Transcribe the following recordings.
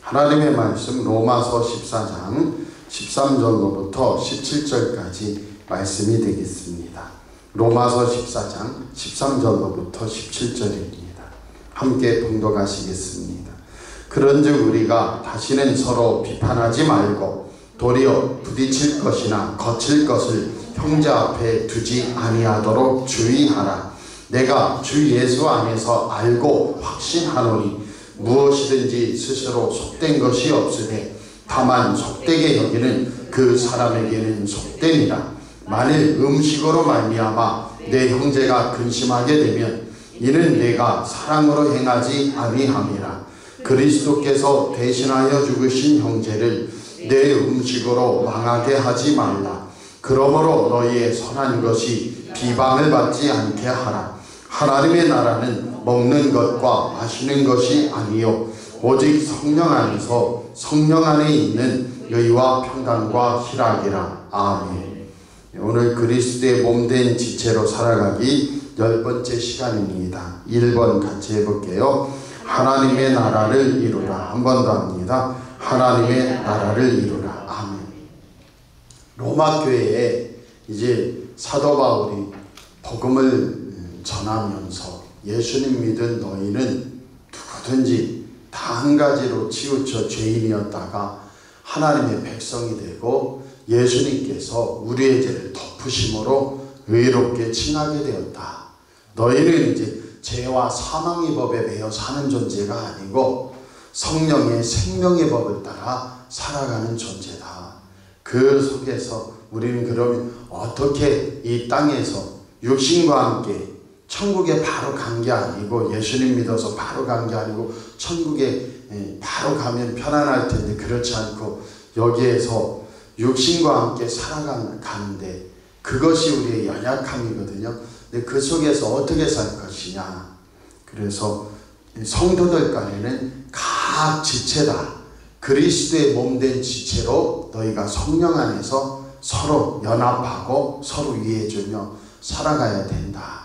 하나님의 말씀 로마서 14장 13절로부터 17절까지 말씀이 되겠습니다. 로마서 14장 13절로부터 17절입니다. 함께 봉독하시겠습니다. 그런즉 우리가 다시는 서로 비판하지 말고 도리어 부딪힐 것이나 거칠 것을 형제 앞에 두지 아니하도록 주의하라. 내가 주 예수 안에서 알고 확신하노니 무엇이든지 스스로 속된 것이 없으되 다만 속되게 여기는 그 사람에게는 속됨이라. 만일 음식으로 말미암아 내 형제가 근심하게 되면 이는 내가 사랑으로 행하지 아니함이라. 그리스도께서 대신하여 죽으신 형제를 내 음식으로 망하게 하지 말라. 그러므로 너희의 선한 것이 비방을 받지 않게 하라. 하나님의 나라는 먹는 것과 마시는 것이 아니요 오직 성령 안에서 성령 안에 있는 의와 평강과 희락이라. 아멘. 오늘 그리스도의 몸된 지체로 살아가기 10번째 시간입니다. 1번 같이 해볼게요. 하나님의 나라를 이루라. 한 번 더 합니다. 하나님의 나라를 이루라. 아멘. 로마 교회에 이제 사도 바울이 복음을 전하면서 예수님 믿은 너희는 누구든지 다 한 가지로 치우쳐 죄인이었다가 하나님의 백성이 되고 예수님께서 우리의 죄를 덮으심으로 의롭게 칭하게 되었다. 너희는 이제 죄와 사망의 법에 매여 사는 존재가 아니고 성령의 생명의 법을 따라 살아가는 존재다. 그 속에서 우리는 그러면 어떻게 이 땅에서 육신과 함께 천국에 바로 간 게 아니고 예수님 믿어서 바로 간 게 아니고 천국에 바로 가면 편안할 텐데 그렇지 않고 여기에서 육신과 함께 살아가는데 그것이 우리의 연약함이거든요. 근데 그 속에서 어떻게 살 것이냐. 그래서 성도들 간에는 각 지체다. 그리스도의 몸된 지체로 너희가 성령 안에서 서로 연합하고 서로 위해주며 살아가야 된다.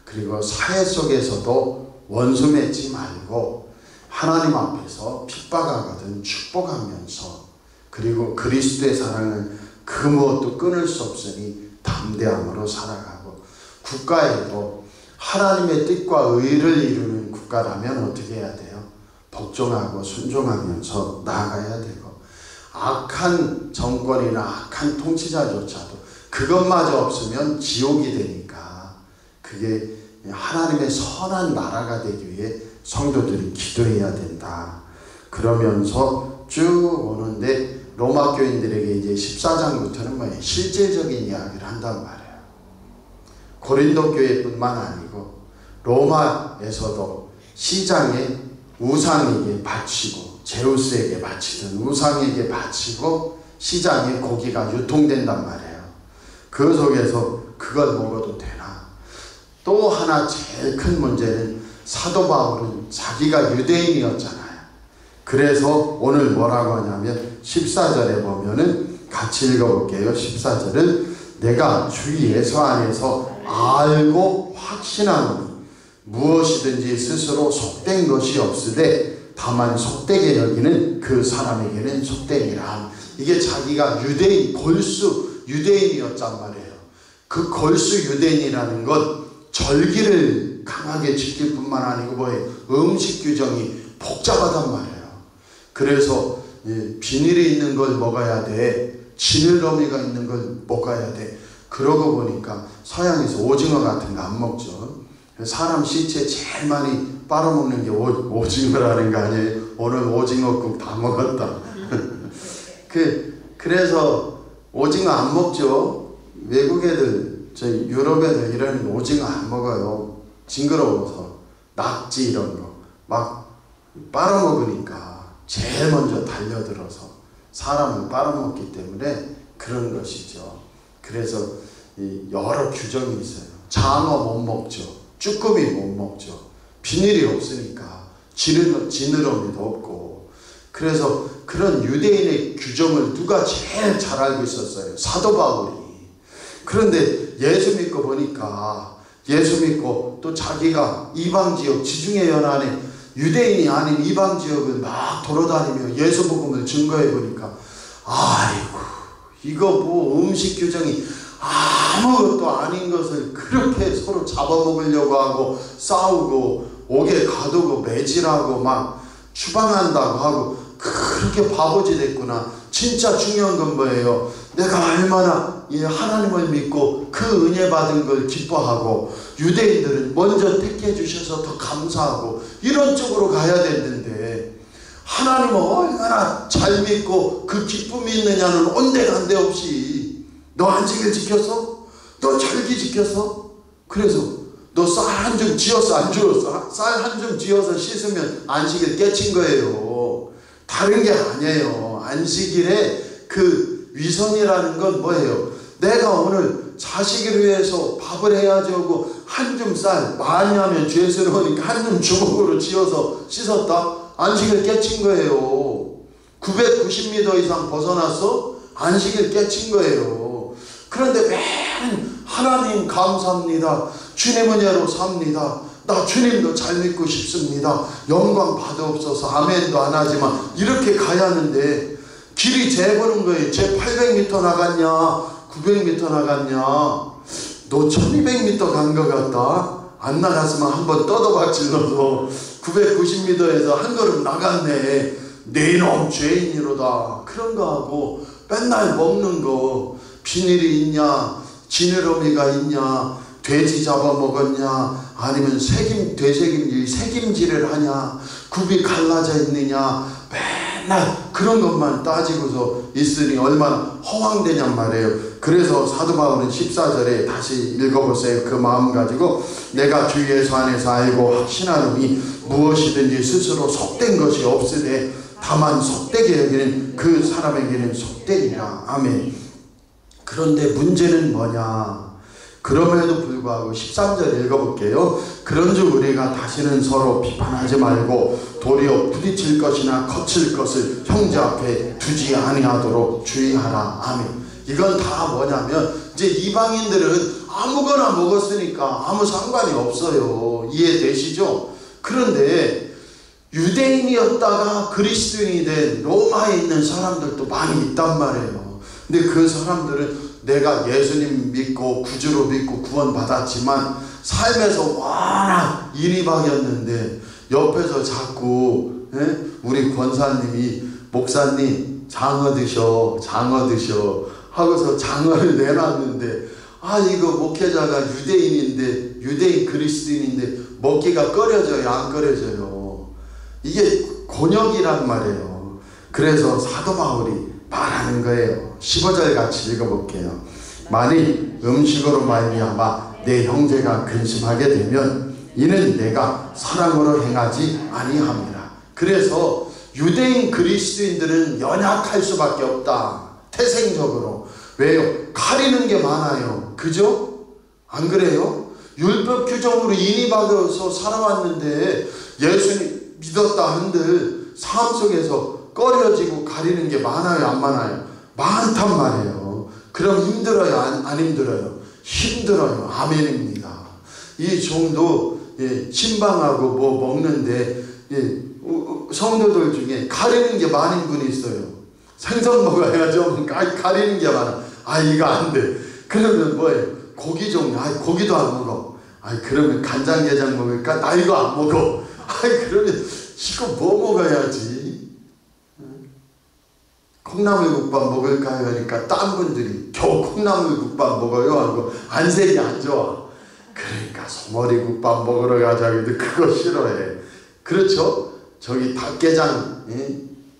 그리고 사회 속에서도 원수 맺지 말고 하나님 앞에서 핍박하거든 축복하면서 그리고 그리스도의 사랑은 그 무엇도 끊을 수 없으니 담대함으로 살아가고 국가에도 하나님의 뜻과 의를 이루는 국가라면 어떻게 해야 돼요? 복종하고 순종하면서 나아가야 되고 악한 정권이나 악한 통치자조차도 그것마저 없으면 지옥이 되니까 그게 하나님의 선한 나라가 되기 위해 성도들이 기도해야 된다. 그러면서 쭉 오는데 로마 교인들에게 이제 14장부터는 뭐예요? 실제적인 이야기를 한단 말이에요. 고린도 교회뿐만 아니고 로마에서도 시장에 우상에게 바치고 제우스에게 바치든 우상에게 바치고 시장에 고기가 유통된단 말이에요. 그 속에서 그걸 먹어도 되나? 또 하나 제일 큰 문제는 사도 바울은 자기가 유대인이었잖아요. 그래서 오늘 뭐라고 하냐면 14절에 보면은 같이 읽어볼게요. 14절을 내가 주 예수 안에서 알고 확신하노니 무엇이든지 스스로 속된 것이 없으되 다만 속되게 여기는 그 사람에게는 속됨이라. 이게 자기가 유대인 골수 유대인이었단 말이에요. 그 골수 유대인이라는 것 절기를 강하게 지킬 뿐만 아니고 뭐예요? 음식 규정이 복잡하단 말이에요. 그래서 비닐이 있는 걸 먹어야 돼. 지느러미가 있는 걸 먹어야 돼. 그러고 보니까 서양에서 오징어 같은 거 안 먹죠. 사람 시체 제일 많이 빨아먹는 게 오징어라는 거 아니에요? 오늘 오징어국 다 먹었다. 그래서 오징어 안 먹죠. 외국 애들 저희 유럽 애들 이런 오징어 안 먹어요. 징그러워서. 낙지 이런 거 막 빨아먹으니까 제일 먼저 달려들어서 사람을 빨아먹기 때문에 그런 것이죠. 그래서 여러 규정이 있어요. 장어 못 먹죠. 쭈꾸미 못 먹죠. 비닐이 없으니까 지느러미도 없고. 그래서 그런 유대인의 규정을 누가 제일 잘 알고 있었어요? 사도 바울이. 그런데 예수 믿고 보니까 예수 믿고 또 자기가 이방지역 지중해 연안에 유대인이 아닌 이방 지역을 막 돌아다니며 예수 복음을 증거해 보니까 아이고 이거 뭐 음식 규정이 아무것도 아닌 것을 그렇게 서로 잡아먹으려고 하고 싸우고 옥에 가두고 매질하고 막 추방한다고 하고 그렇게 바보지 됐구나. 진짜 중요한 건 뭐예요? 내가 얼마나 이 하나님을 믿고 그 은혜 받은 걸 기뻐하고 유대인들은 먼저 택해 주셔서 더 감사하고 이런 쪽으로 가야 되는데 하나님은 얼마나 잘 믿고 그 기쁨이 있느냐는 온데간데 없이 너 안식일 지켰어? 너 절기 지켰어? 그래서 너 쌀 한 줌 쥐었어? 안 쥐었어? 쌀 한 줌 쥐어서 씻으면 안식일 깨친 거예요. 다른 게 아니에요. 안식일에 그 위선이라는 건 뭐예요? 내가 오늘 자식을 위해서 밥을 해야지 하고 한 줌 쌀 많이 하면 죄스러우니까 한 줌 주먹으로 쥐어서 씻었다? 안식일 깨친 거예요. 990m 이상 벗어났어? 안식일 깨친 거예요. 그런데 매일 하나님 감사합니다. 주님 은혜로 삽니다. 나 주님도 잘 믿고 싶습니다. 영광 받아옵소서. 아멘도 안 하지만 이렇게 가야 하는데 길이 재보는 거예요. 쟤 800m 나갔냐 900m 나갔냐 너 1200m 간 것 같다. 안 나갔으면 한번 떠도박질러서 990m에서 한 걸음 나갔네. 내 이놈 죄인이로다. 그런 거 하고 맨날 먹는 거 비닐이 있냐 지느러미가 있냐 돼지 잡아먹었냐 아니면 새김질을 하냐 굽이 갈라져 있느냐 맨날 그런 것만 따지고서 있으니 얼마나 허황되냔 말이에요. 그래서 사도 바울은 14절에 다시 읽어보세요. 그 마음 가지고 내가 주 예수 안에서 알고 확신하노니 무엇이든지 스스로 속된 것이 없으되 다만 속되게 여기는 그 사람에게는 속되니라. 아멘. 그런데 문제는 뭐냐? 그럼에도 불구하고 13절 읽어볼게요. 그런즉 우리가 다시는 서로 비판하지 말고 도리어 부딪힐 것이나 거칠 것을 형제 앞에 두지 아니하도록 주의하라. 아멘. 이건 다 뭐냐면 이제 이방인들은 아무거나 먹었으니까 아무 상관이 없어요. 이해되시죠? 그런데 유대인이었다가 그리스도인이 된 로마에 있는 사람들도 많이 있단 말이에요. 근데 그 사람들은 내가 예수님 믿고 구주로 믿고 구원받았지만 삶에서 워낙 일이박이었는데 옆에서 자꾸 우리 권사님이 목사님 장어 드셔 하고서 장어를 내놨는데 이거 목회자가 유대인인데 유대인 그리스도인인데 먹기가 꺼려져요 안 꺼려져요? 이게 곤욕이란 말이에요. 그래서 사도 바울이 말하는 거예요. 15절 같이 읽어볼게요. 만일 음식으로 말미암아 내 형제가 근심하게 되면 이는 내가 사랑으로 행하지 아니함이라. 그래서 유대인 그리스도인들은 연약할 수밖에 없다. 태생적으로. 왜요? 가리는 게 많아요. 그죠? 안 그래요? 율법 규정으로 인이받아서 살아왔는데 예수님 믿었다 한들 삶 속에서 꺼려지고 가리는 게 많아요 안 많아요? 많단 말이에요. 그럼 힘들어요 안 힘들어요? 힘들어요. 아멘입니다. 이 종도 신방하고 뭐 먹는데 성도들 중에 가리는 게 많은 분이 있어요. 생선 먹어야죠. 가리는 게 많아. 이거 안 돼. 그러면 뭐예요? 고기 종류. 고기도 안 먹어. 그러면 간장게장 먹을까? 나 이거 안 먹어. 그러면 이거 뭐 먹어야지? 콩나물국밥 먹을까요? 하니까 딴 분들이 겨우 콩나물국밥 먹어요 하고 안색이 안 좋아. 그러니까 소머리국밥 먹으러 가자 해도 그거 싫어해. 그렇죠? 저기 닭게장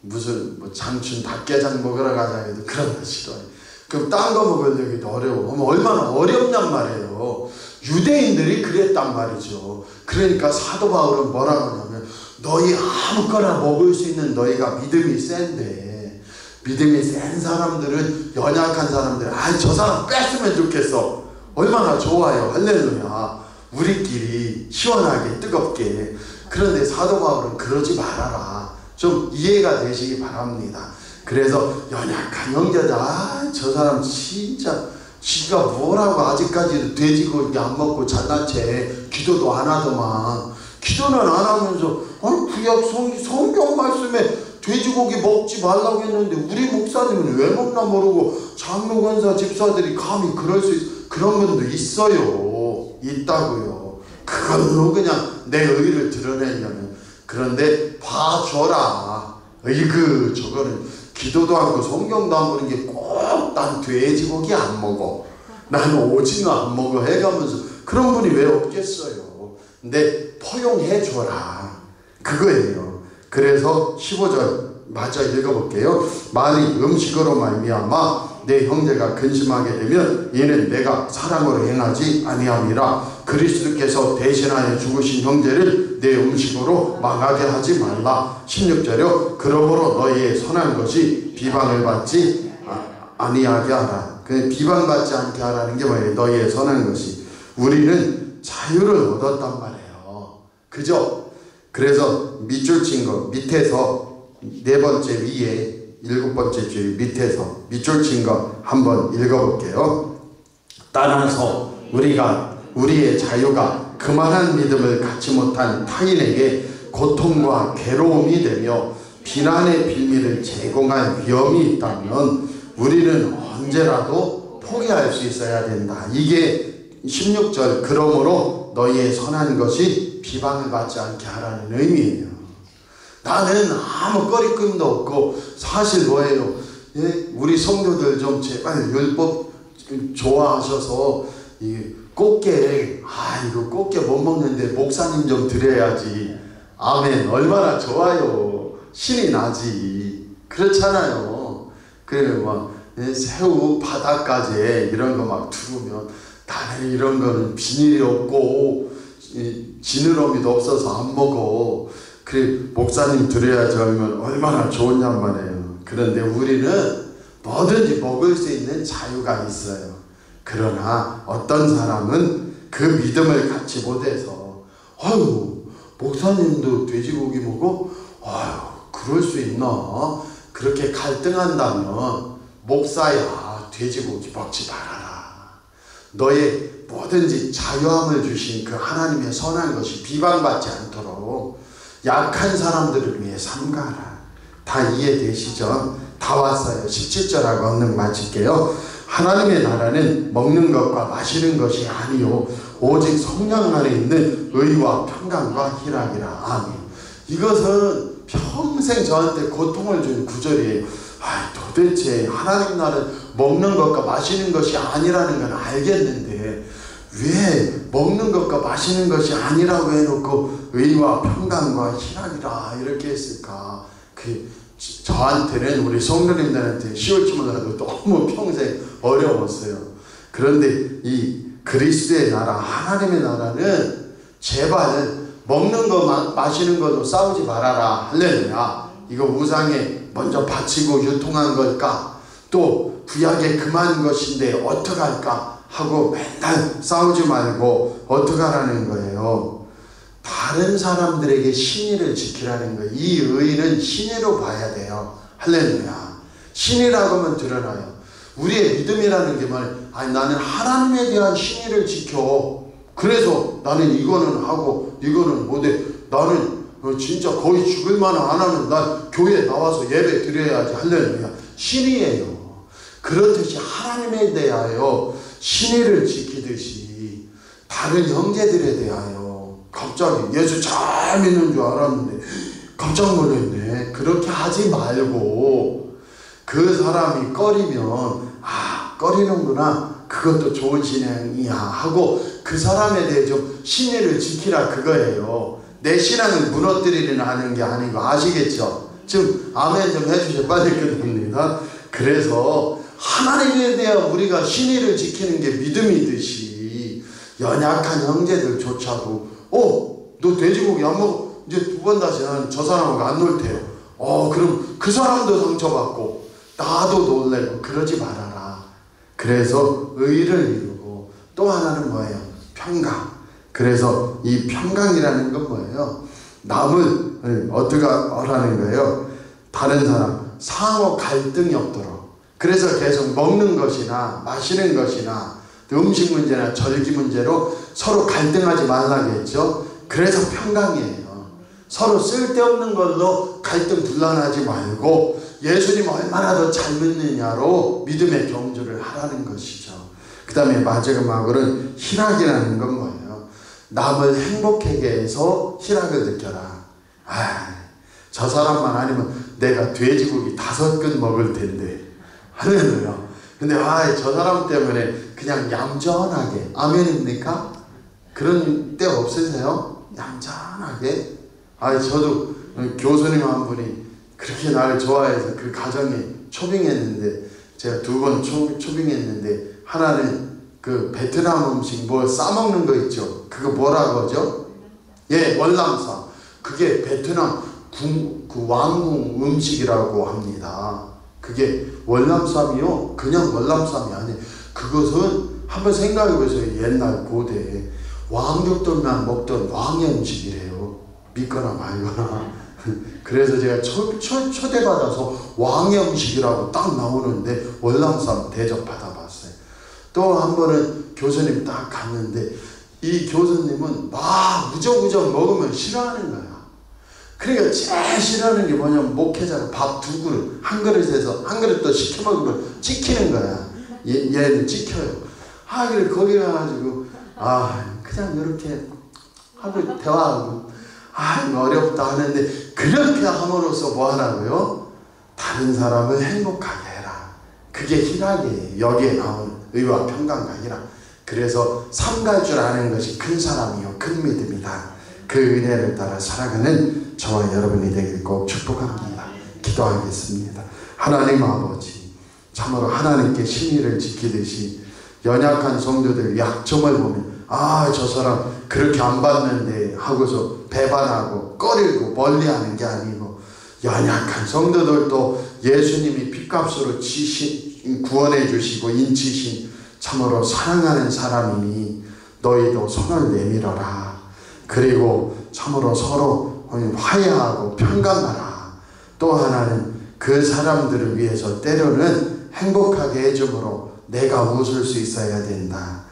무슨 장춘 닭게장 먹으러 가자 해도 그런 거 싫어해. 그럼 딴 거 먹으려기도 어려워. 얼마나 어렵냔 말이에요. 유대인들이 그랬단 말이죠. 그러니까 사도 바울은 뭐라고 하냐면 너희 아무거나 먹을 수 있는 너희가 믿음이 센데 믿음이 센 사람들은 연약한 사람들 저 사람 뺐으면 좋겠어. 얼마나 좋아요. 할렐루야. 우리끼리 시원하게 뜨겁게. 그런데 사도 바울은 그러지 말아라. 좀 이해가 되시기 바랍니다. 그래서 연약한 형제다. 저 사람 진짜 지가 뭐라고 아직까지도 돼지고기 안 먹고 잘난 채 기도도 안 하더만 기도는 안 하면서 구약 성경 말씀에 돼지고기 먹지 말라고 했는데 우리 목사님은 왜 먹나 모르고 장로 권사 집사들이 감히 그럴 수 그런 분도 있어요. 있다고요. 그걸로 그냥 내 의를 드러내려면. 그런데 봐줘라. 으이그 저거는 기도도 않고 성경도 안 보는 게 꼭 난 돼지고기 안 먹어, 난 오징어 안 먹어 해가면서 그런 분이 왜 없겠어요. 근데 포용해줘라 그거예요. 그래서 15절 마저 읽어볼게요. 만일 음식으로 말미암아 내 형제가 근심하게 되면 이는 내가 사랑으로 행하지 아니함이라. 그리스도께서 대신하여 죽으신 형제를 내 음식으로 망하게 하지 말라. 16절요. 그러므로 너희의 선한 것이 비방을 받지 아니하게 하라. 그 비방받지 않게 하라는 게 뭐예요? 너희의 선한 것이. 우리는 자유를 얻었단 말이에요. 그죠? 그래서 밑줄 친 거 밑에서 네 번째 위에 일곱 번째 줄 밑에서 밑줄 친 거 한번 읽어볼게요. 따라서 우리의 자유가 그만한 믿음을 갖지 못한 타인에게 고통과 괴로움이 되며 비난의 빌미를 제공할 위험이 있다면 우리는 언제라도 포기할 수 있어야 된다. 이게 16절 그러므로 너희의 선한 것이 비방을 받지 않게 하라는 의미예요. 나는 아무 꺼리낌도 없고 사실 뭐예요? 예? 우리 성도들 좀 제발 율법 좋아하셔서 이 꽃게 이거 꽃게 못 먹는데 목사님 좀 드려야지. 아멘. 얼마나 좋아요. 신이 나지. 그렇잖아요. 그래 막 새우 바닥가재 이런 거 막 두르면 나는 이런 거는 비닐이 없고 지느러미도 없어서 안 먹어. 그래 목사님 드려야지 하면 얼마나 좋으냔 말이에요. 그런데 우리는 뭐든지 먹을 수 있는 자유가 있어요. 그러나 어떤 사람은 그 믿음을 갖지 못해서 아유 목사님도 돼지고기 먹어? 아유 그럴 수 있나? 그렇게 갈등한다면 목사야 돼지고기 먹지 말아라. 너의 뭐든지 자유함을 주신 그 하나님의 선한 것이 비방받지 않도록 약한 사람들을 위해 삼가라. 다 이해되시죠? 다 왔어요. 17절하고 얼른 마칠게요. 하나님의 나라는 먹는 것과 마시는 것이 아니요 오직 성령 안에 있는 의와 평강과 희락이라. 아멘. 이것은 평생 저한테 고통을 준 구절이에요. 도대체 하나님 나라는 먹는 것과 마시는 것이 아니라는 건 알겠는데 왜 먹는 것과 마시는 것이 아니라고 해놓고 의와 평강과 희락이라 이렇게 했을까? 저한테는 우리 성도님들한테 시월치마라도 너무 평생 어려웠어요. 그런데 이 그리스도의 나라 하나님의 나라는 제발 먹는 거 마시는 것도 싸우지 말아라. 할렐루야. 이거 우상에 먼저 바치고 유통한 걸까? 또 구약에 금한 것인데 어떡할까? 하고 맨날 싸우지 말고 어떡하라는 거예요? 다른 사람들에게 신의를 지키라는 거예요. 이 의는 신의로 봐야 돼요. 할렐루야. 신의라고 하면 드러나요. 우리의 믿음이라는 게 나는 하나님에 대한 신의를 지켜. 그래서 나는 이거는 하고 이거는 못해. 나는 진짜 거의 죽을 만은 안 하면 난 교회에 나와서 예배 드려야지. 할렐루야. 신의예요. 그렇듯이 하나님에 대하여 신의를 지키듯이 다른 형제들에 대하여 갑자기 예수 잘 믿는 줄 알았는데 깜짝 놀랐네. 그렇게 하지 말고 그 사람이 꺼리면 꺼리는구나. 그것도 좋은 신앙이야 하고 그 사람에 대해 좀 신의를 지키라 그거예요. 내 신앙을 무너뜨리려는 하는 게 아니고. 아시겠죠? 지금 아멘 좀 해주셔. 빨리 끝납니다. 그래서 하나님에 대한 우리가 신의를 지키는 게 믿음이듯이 연약한 형제들조차도 너 돼지고기 안 먹어? 이제 두 번 다시 나는 저 사람하고 안 놀 테요. 그럼 그 사람도 상처받고 나도 놀래고 그러지 말아라. 그래서 의를 이루고 또 하나는 뭐예요? 평강. 그래서 이 평강이라는 건 뭐예요? 남을 어떻게 하라는 거예요? 다른 사람 상호 갈등이 없도록. 그래서 계속 먹는 것이나 마시는 것이나 음식 문제나 절기 문제로 서로 갈등하지 말라고 했죠. 그래서 평강이에요. 서로 쓸데없는 걸로 갈등 분란하지 말고 예수님 얼마나 더 잘 믿느냐로 믿음의 경주를 하라는 것이죠. 그 다음에 마지막으로는 희락이라는 건 뭐예요? 남을 행복하게 해서 희락을 느껴라. 저 사람만 아니면 내가 돼지고기 5근 먹을 텐데. 할렐루야. 근데 저 사람 때문에 그냥 얌전하게. 아멘입니까? 그런 때 없으세요? 얌전하게. 저도 교수님 한 분이 그렇게 나를 좋아해서 그 가정에 초빙했는데, 제가 2번 초빙했는데, 하나는 그 베트남 음식 뭐 싸먹는 거 있죠? 그거 뭐라고 하죠? 예, 월남쌈. 그게 베트남 그 왕궁 음식이라고 합니다. 그게 월남쌈이요? 그냥 월남쌈이 아니에요. 그것은 한번 생각해 보세요. 옛날 고대에 왕족들만 먹던 왕의 음식이래요. 믿거나 말거나. 그래서 제가 초대받아서 왕의 음식이라고 딱 나오는데 월남쌈 대접받아봤어요. 또 한 번은 교수님 딱 갔는데 이 교수님은 막 무적무적 먹으면 싫어하는 거야. 그러니까 제일 싫어하는 게 뭐냐면 목회자가 밥 2그릇, 한 그릇에서 한 그릇 더 시켜 먹으면 찍히는 거야. 얘는 찍혀요. 그래 거기 가가지고 그냥 이렇게 하고 대화하고 이거 어렵다 하는데, 그렇게 함으로써 뭐 하라고요? 다른 사람을 행복하게 해라. 그게 희락이에요. 여기에 나오는 의와 평강과 희락. 그래서 삼갈 줄 아는 것이 큰 사람이요 큰 믿음이다. 그 은혜를 따라 살아가는 저와 여러분이 되길 꼭 축복합니다. 기도하겠습니다. 하나님 아버지, 참으로 하나님께 신의를 지키듯이 연약한 성도들 약점을 보면 저 사람 그렇게 안 받는데 하고서 배반하고 꺼리고 멀리하는 게 아니고, 연약한 성도들도 예수님이 핏값으로 구원해 주시고 인치신 참으로 사랑하는 사람이니 너희도 손을 내밀어라. 그리고 참으로 서로 화해하고 평강하라. 또 하나는 그 사람들을 위해서 때로는 행복하게 해줌으로 내가 웃을 수 있어야 된다.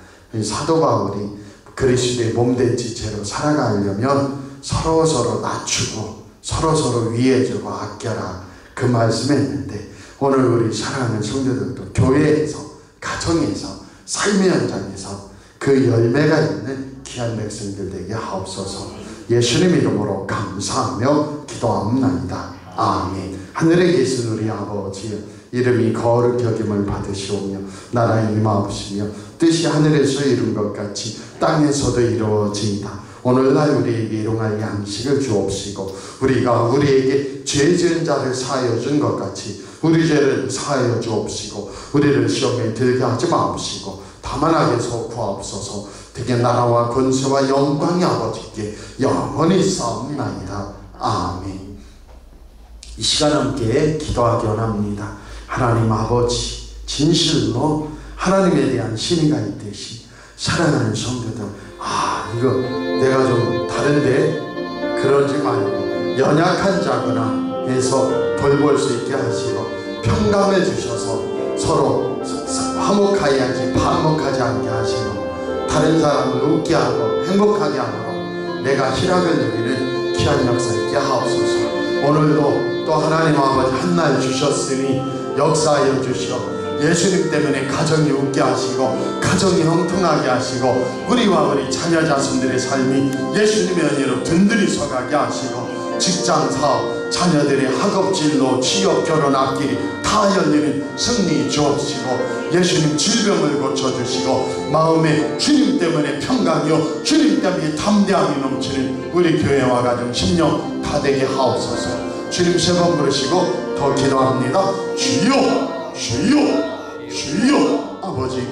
사도 바울이 그리스도의 몸된 지체로 살아가려면 서로서로 낮추고 서로서로 위해주고 아껴라. 그 말씀했는데, 오늘 우리 사랑하는 성도들도 교회에서, 가정에서, 삶의 현장에서 그 열매가 있는 귀한 백성들 되게 하옵소서. 예수님 이름으로 감사하며 기도합나이다. 아멘. 하늘에 계신 우리 아버지여, 이름이 거룩히 여김을 받으시오며 나라의 임하옵시며 뜻이 하늘에서 이룬 것 같이 땅에서도 이루어지이다. 오늘날 우리에게 일용할 양식을 주옵시고 우리가 우리에게 죄 지은 자를 사하여 준 것 같이 우리 죄를 사하여 주옵시고 우리를 시험에 들게 하지 마옵시고 다만 악에서 구하옵소서. 되게 나라와 권세와 영광이 아버지께 영원히 싸움나이다. 아멘. 이 시간 함께 기도하기 원합니다. 하나님 아버지, 진실로 하나님에 대한 신의가 있듯이 사랑하는 성도들, 이거 내가 좀 다른데 그러지 말고 연약한 자거나 해서 돌볼 수 있게 하시고 평강을 주셔서 서로 화목하여야지 반목하지 않게 하시고 다른 사람을 웃게 하고 행복하게 하므로 내가 희락을 누리는 귀한 역사 있게 하옵소서. 오늘도 또 하나님 아버지 한날 주셨으니 역사하여 주시오. 예수님 때문에 가정이 웃게 하시고 가정이 형통하게 하시고 우리와 우리 자녀 자손들의 삶이 예수님의 은혜로 든든히 서가게 하시고 직장 사업 자녀들의 학업 진로 취업 결혼 앞길이 다 열리는 승리 주옵시고 예수님 질병을 고쳐주시고 마음에 주님 때문에 평강이요 주님 때문에 담대함이 넘치는 우리 교회와 가정 심령 다 되게 하옵소서. 주님 세 번 부르시고 더 기도합니다. 주여 주여 주여. 아버지